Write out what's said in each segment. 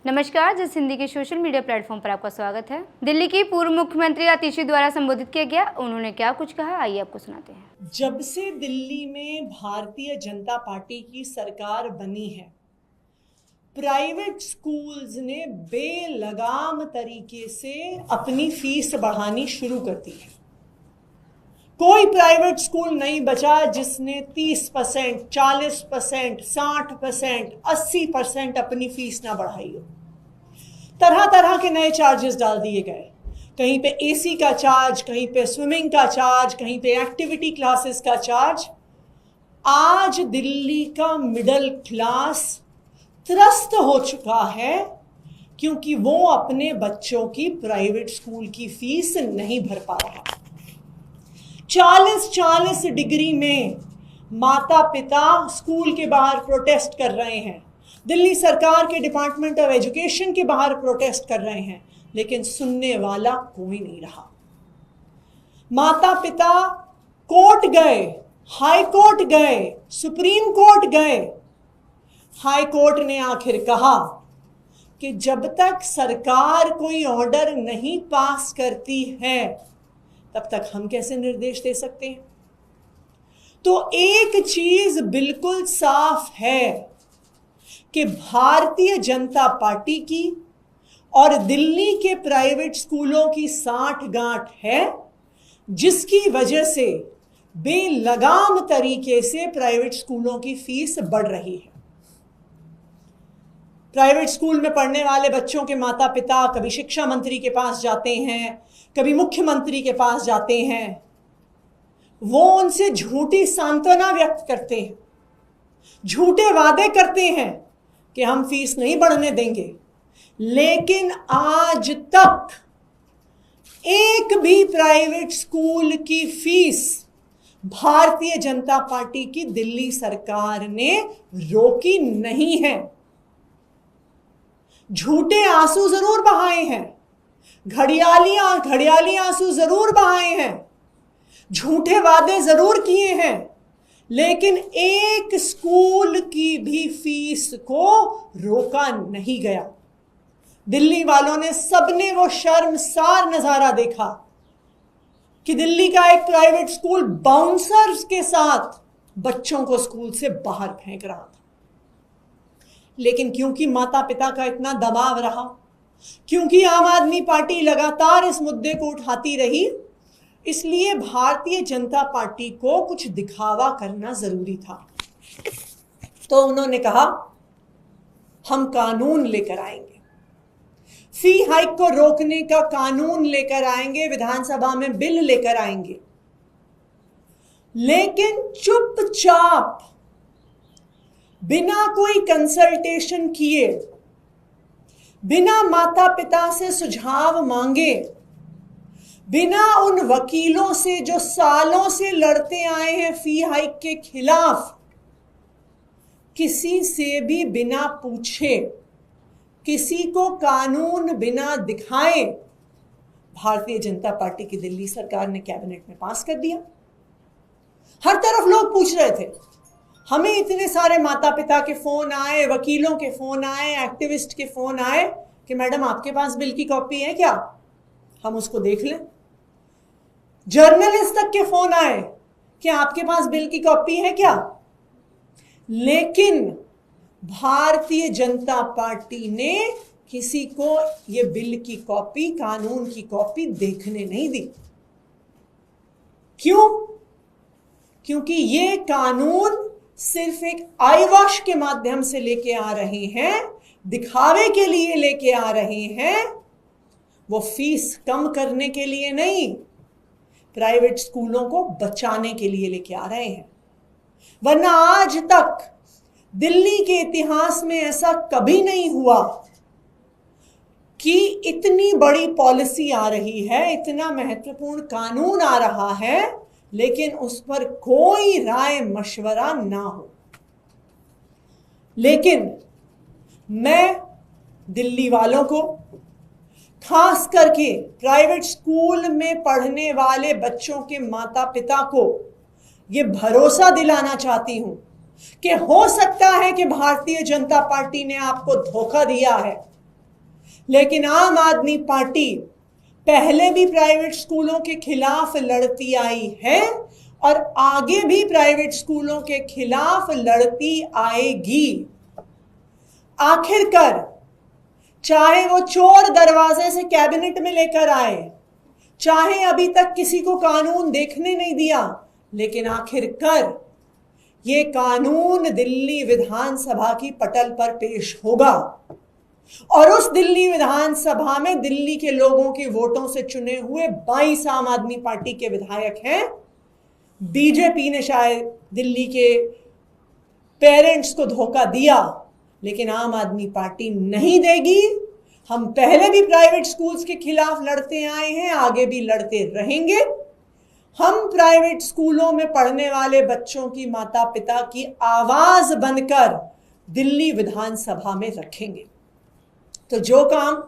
नमस्कार, जिस हिंदी के सोशल मीडिया प्लेटफॉर्म पर आपका स्वागत है। दिल्ली की पूर्व मुख्यमंत्री आतिशी द्वारा संबोधित किया गया, उन्होंने क्या कुछ कहा, आइए आपको सुनाते हैं। जब से दिल्ली में भारतीय जनता पार्टी की सरकार बनी है, प्राइवेट स्कूल्स ने बेलगाम तरीके से अपनी फीस बढ़ानी शुरू कर दी है। कोई प्राइवेट स्कूल नहीं बचा जिसने 30%, 40%, 60%, 80% अपनी फीस ना बढ़ाई हो। तरह तरह के नए चार्जेस डाल दिए गए। कहीं पे एसी का चार्ज, कहीं पे स्विमिंग का चार्ज, कहीं पे एक्टिविटी क्लासेस का चार्ज। आज दिल्ली का मिडिल क्लास त्रस्त हो चुका है क्योंकि वो अपने बच्चों की प्राइवेट स्कूल की फीस नहीं भर पा रहा। 40-40 डिग्री में माता पिता स्कूल के बाहर प्रोटेस्ट कर रहे हैं, दिल्ली सरकार के डिपार्टमेंट ऑफ एजुकेशन के बाहर प्रोटेस्ट कर रहे हैं, लेकिन सुनने वाला कोई नहीं रहा। माता पिता कोर्ट गए, हाई कोर्ट गए, सुप्रीम कोर्ट गए। हाई कोर्ट ने आखिर कहा कि जब तक सरकार कोई ऑर्डर नहीं पास करती है तब तक हम कैसे निर्देश दे सकते हैं। तो एक चीज बिल्कुल साफ है कि भारतीय जनता पार्टी की और दिल्ली के प्राइवेट स्कूलों की साठगांठ है, जिसकी वजह से बेलगाम तरीके से प्राइवेट स्कूलों की फीस बढ़ रही है। प्राइवेट स्कूल में पढ़ने वाले बच्चों के माता पिता कभी शिक्षा मंत्री के पास जाते हैं, कभी मुख्यमंत्री के पास जाते हैं। वो उनसे झूठी सांत्वना व्यक्त करते हैं, झूठे वादे करते हैं कि हम फीस नहीं बढ़ने देंगे, लेकिन आज तक एक भी प्राइवेट स्कूल की फीस भारतीय जनता पार्टी की दिल्ली सरकार ने रोकी नहीं है। झूठे आंसू जरूर बहाए हैं, घड़ियाली आंसू जरूर बहाए हैं, झूठे वादे जरूर किए हैं, लेकिन एक स्कूल की भी फीस को रोका नहीं गया। दिल्ली वालों ने सबने वो शर्मसार नजारा देखा कि दिल्ली का एक प्राइवेट स्कूल बाउंसर्स के साथ बच्चों को स्कूल से बाहर फेंक रहा था। लेकिन क्योंकि माता पिता का इतना दबाव रहा, क्योंकि आम आदमी पार्टी लगातार इस मुद्दे को उठाती रही, इसलिए भारतीय जनता पार्टी को कुछ दिखावा करना जरूरी था। तो उन्होंने कहा, हम कानून लेकर आएंगे, फी हाइक को रोकने का कानून लेकर आएंगे, विधानसभा में बिल लेकर आएंगे। लेकिन चुपचाप बिना कोई कंसल्टेशन किए, बिना माता पिता से सुझाव मांगे, बिना उन वकीलों से जो सालों से लड़ते आए हैं फी हाइक के खिलाफ, किसी से भी बिना पूछे, किसी को कानून बिना दिखाए भारतीय जनता पार्टी की दिल्ली सरकार ने कैबिनेट में पास कर दिया। हर तरफ लोग पूछ रहे थे, हमें इतने सारे माता पिता के फोन आए, वकीलों के फोन आए, एक्टिविस्ट के फोन आए कि मैडम आपके पास बिल की कॉपी है क्या, हम उसको देख लें। जर्नलिस्ट तक के फोन आए कि आपके पास बिल की कॉपी है क्या। लेकिन भारतीय जनता पार्टी ने किसी को यह बिल की कॉपी, कानून की कॉपी देखने नहीं दी। क्यों? क्योंकि ये कानून सिर्फ एक आई वॉश के माध्यम से लेके आ रहे हैं, दिखावे के लिए लेके आ रहे हैं, वो फीस कम करने के लिए नहीं, प्राइवेट स्कूलों को बचाने के लिए लेके आ रहे हैं। वरना आज तक दिल्ली के इतिहास में ऐसा कभी नहीं हुआ कि इतनी बड़ी पॉलिसी आ रही है, इतना महत्वपूर्ण कानून आ रहा है, लेकिन उस पर कोई राय मशवरा ना हो। लेकिन मैं दिल्ली वालों को, खास करके प्राइवेट स्कूल में पढ़ने वाले बच्चों के माता पिता को ये भरोसा दिलाना चाहती हूं कि हो सकता है कि भारतीय जनता पार्टी ने आपको धोखा दिया है, लेकिन आम आदमी पार्टी पहले भी प्राइवेट स्कूलों के खिलाफ लड़ती आई है और आगे भी प्राइवेट स्कूलों के खिलाफ लड़ती आएगी। आखिरकार चाहे वो चोर दरवाजे से कैबिनेट में लेकर आए, चाहे अभी तक किसी को कानून देखने नहीं दिया, लेकिन आखिरकार ये कानून दिल्ली विधानसभा की पटल पर पेश होगा और उस दिल्ली विधानसभा में दिल्ली के लोगों के वोटों से चुने हुए 22 आम आदमी पार्टी के विधायक हैं। बीजेपी ने शायद दिल्ली के पेरेंट्स को धोखा दिया, लेकिन आम आदमी पार्टी नहीं देगी। हम पहले भी प्राइवेट स्कूल्स के खिलाफ लड़ते आए हैं, आगे भी लड़ते रहेंगे। हम प्राइवेट स्कूलों में पढ़ने वाले बच्चों की माता पिता की आवाज बनकर दिल्ली विधानसभा में रखेंगे। तो जो काम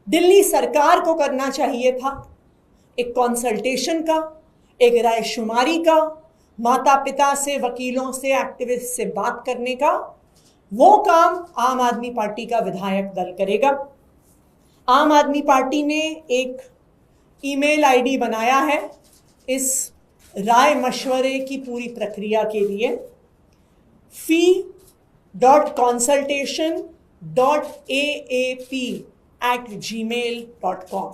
दिल्ली सरकार को करना चाहिए था, एक कंसल्टेशन का, एक रायशुमारी का, माता पिता से, वकीलों से, एक्टिविस्ट से बात करने का, वो काम आम आदमी पार्टी का विधायक दल करेगा। आम आदमी पार्टी ने एक ईमेल आईडी बनाया है इस राय मशवरे की पूरी प्रक्रिया के लिए, fee.consultation.aap@gmail.com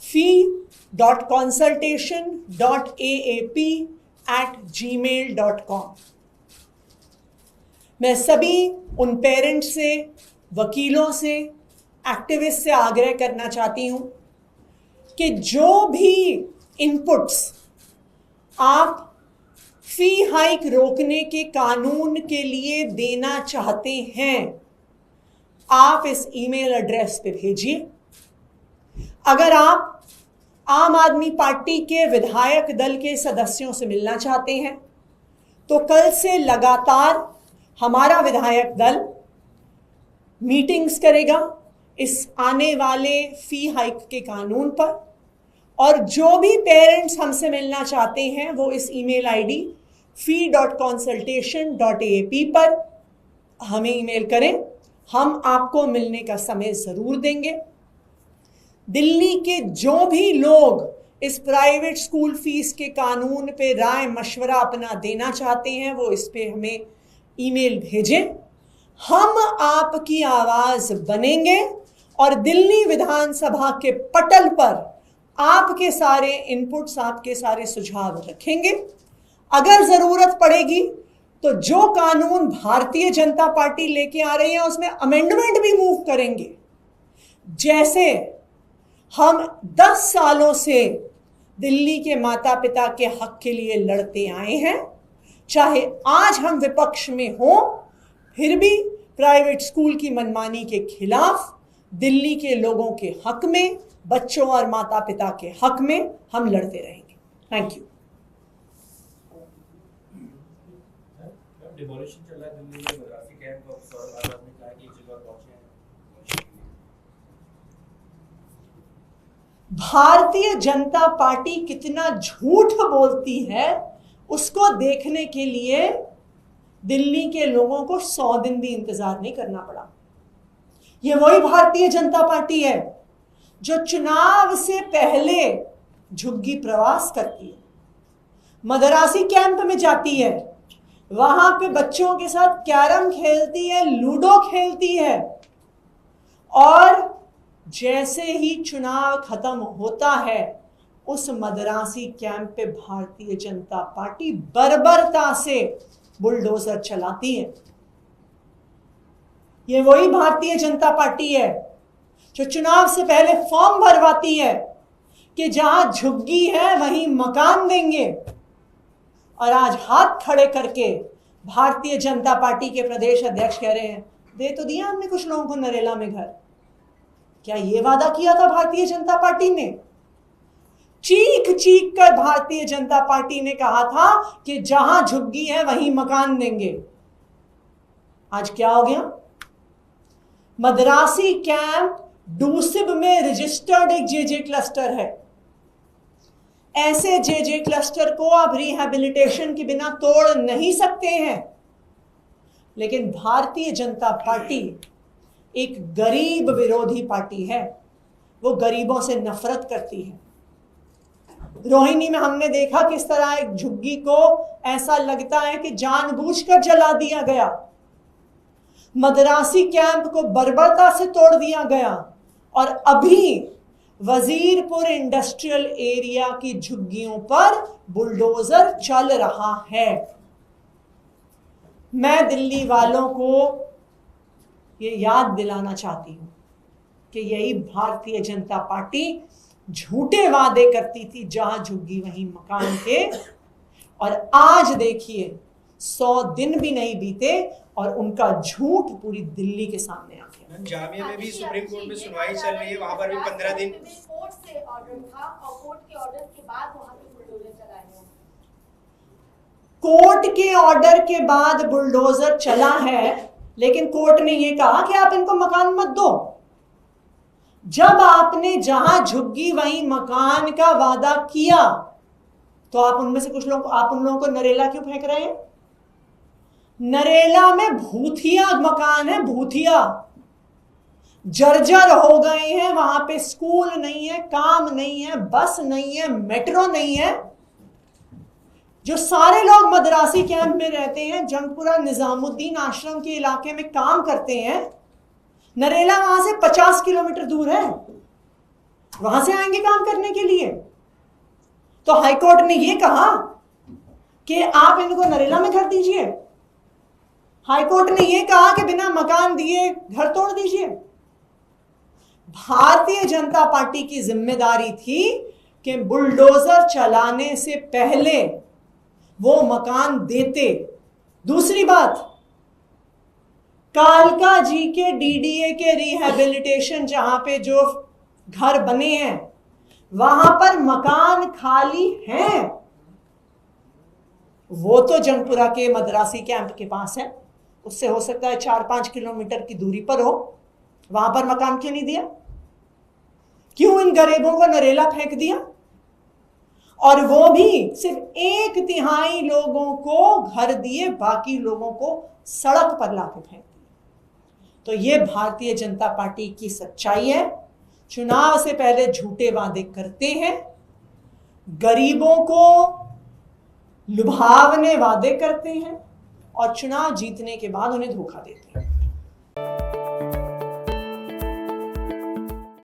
fee.consultation.aap@gmail.com। मैं सभी उन पेरेंट्स से, वकीलों से, एक्टिविस्ट से आग्रह करना चाहती हूं कि जो भी इनपुट्स आप फी हाइक रोकने के कानून के लिए देना चाहते हैं, आप इस ईमेल एड्रेस पे भेजिए। अगर आप आम आदमी पार्टी के विधायक दल के सदस्यों से मिलना चाहते हैं तो कल से लगातार हमारा विधायक दल मीटिंग्स करेगा इस आने वाले फी हाइक के कानून पर, और जो भी पेरेंट्स हमसे मिलना चाहते हैं वो इस ईमेल आईडी fee.consultation.aap पर हमें ईमेल करें। हम आपको मिलने का समय जरूर देंगे। दिल्ली के जो भी लोग इस प्राइवेट स्कूल फीस के कानून पे राय मशवरा अपना देना चाहते हैं वो इस पे हमें ईमेल भेजें। हम आपकी आवाज बनेंगे और दिल्ली विधानसभा के पटल पर आपके सारे इनपुट्स, आपके सारे सुझाव रखेंगे। अगर जरूरत पड़ेगी तो जो कानून भारतीय जनता पार्टी लेके आ रही है उसमें अमेंडमेंट भी मूव करेंगे। जैसे हम 10 सालों से दिल्ली के माता पिता के हक के लिए लड़ते आए हैं, चाहे आज हम विपक्ष में हों, फिर भी प्राइवेट स्कूल की मनमानी के खिलाफ, दिल्ली के लोगों के हक में, बच्चों और माता पिता के हक में हम लड़ते रहेंगे। Thank you. डिमोलिशन चल रहा है दिल्ली में, मद्रासी कैंप और आजाद ने कहा कि एक जगह पहुंचे हैं। भारतीय जनता पार्टी कितना झूठ बोलती है उसको देखने के लिए दिल्ली के लोगों को 100 दिन भी इंतजार नहीं करना पड़ा। ये वही भारतीय जनता पार्टी है जो चुनाव से पहले झुग्गी प्रवास करती है, मदरासी कैंप में जाती है, वहां पे बच्चों के साथ कैरम खेलती है, लूडो खेलती है, और जैसे ही चुनाव खत्म होता है उस मदरासी कैंप पे भारतीय जनता पार्टी बर्बरता से बुलडोजर चलाती है। ये वही भारतीय जनता पार्टी है जो चुनाव से पहले फॉर्म भरवाती है कि जहां झुग्गी है वहीं मकान देंगे, और आज हाथ खड़े करके भारतीय जनता पार्टी के प्रदेश अध्यक्ष कह रहे हैं दे तो दिया हमने कुछ लोगों को नरेला में घर। क्या ये वादा किया था भारतीय जनता पार्टी ने? चीख चीख कर भारतीय जनता पार्टी ने कहा था कि जहां झुग्गी है वहीं मकान देंगे। आज क्या हो गया? मदरासी कैंप डूसिब में रजिस्टर्ड एक जेजे क्लस्टर है। ऐसे जेजे क्लस्टर को आप रिहैबिलिटेशन के बिना तोड़ नहीं सकते हैं, लेकिन भारतीय जनता पार्टी एक गरीब विरोधी पार्टी है, वो गरीबों से नफरत करती है। रोहिणी में हमने देखा किस तरह एक झुग्गी को ऐसा लगता है कि जानबूझकर जला दिया गया, मद्रासी कैंप को बर्बरता से तोड़ दिया गया, और अभी वजीरपुर इंडस्ट्रियल एरिया की झुग्गियों पर बुलडोजर चल रहा है। मैं दिल्ली वालों को ये याद दिलाना चाहती हूं कि यही भारतीय जनता पार्टी झूठे वादे करती थी, जहां झुग्गी वहीं मकान थे, और आज देखिए 100 दिन भी नहीं बीते और उनका झूठ पूरी दिल्ली के सामने आ गया। जामिया में भी सुप्रीम कोर्ट में सुनवाई चल रही है, वहां पर भी 15 दिन कोर्ट से ऑर्डर था और कोर्ट के ऑर्डर के बाद वहां पे बुलडोजर चलाए हैं। कोर्ट के ऑर्डर के बाद बुलडोजर चला है, लेकिन कोर्ट ने यह कहा कि आप इनको मकान मत दो। जब आपने जहां झुग्गी वहीं मकान का वादा किया, तो आप उनमें से कुछ लोग, आप उन लोगों को नरेला क्यों फेंक रहे हैं? नरेला में भूतिया मकान है, भूतिया जर्जर हो गए हैं, वहां पे स्कूल नहीं है, काम नहीं है, बस नहीं है, मेट्रो नहीं है। जो सारे लोग मद्रासी कैंप में रहते हैं, जंगपुरा निजामुद्दीन आश्रम के इलाके में काम करते हैं, नरेला वहां से 50 किलोमीटर दूर है, वहां से आएंगे काम करने के लिए। तो हाईकोर्ट ने यह कहा कि आप इनको नरेला में घर दीजिए, हाईकोर्ट ने यह कहा कि बिना मकान दिए घर तोड़ दीजिए। भारतीय जनता पार्टी की जिम्मेदारी थी कि बुलडोजर चलाने से पहले वो मकान देते। दूसरी बात, कालका जी के डीडीए के रिहैबिलिटेशन जहां पे जो घर बने हैं, वहां पर मकान खाली हैं। वो तो जंगपुरा के मद्रासी कैंप के पास है, उससे हो सकता है 4-5 किलोमीटर की दूरी पर हो, वहां पर मकान क्यों नहीं दिया? क्यों इन गरीबों को नरेला फेंक दिया? और वो भी सिर्फ 1/3 लोगों को घर दिए, बाकी लोगों को सड़क पर लाके फेंक दिया। तो ये भारतीय जनता पार्टी की सच्चाई है। चुनाव से पहले झूठे वादे करते हैं, गरीबों को लुभावने वादे करते हैं, और चुनाव जीतने के बाद उन्हें धोखा देते हैं।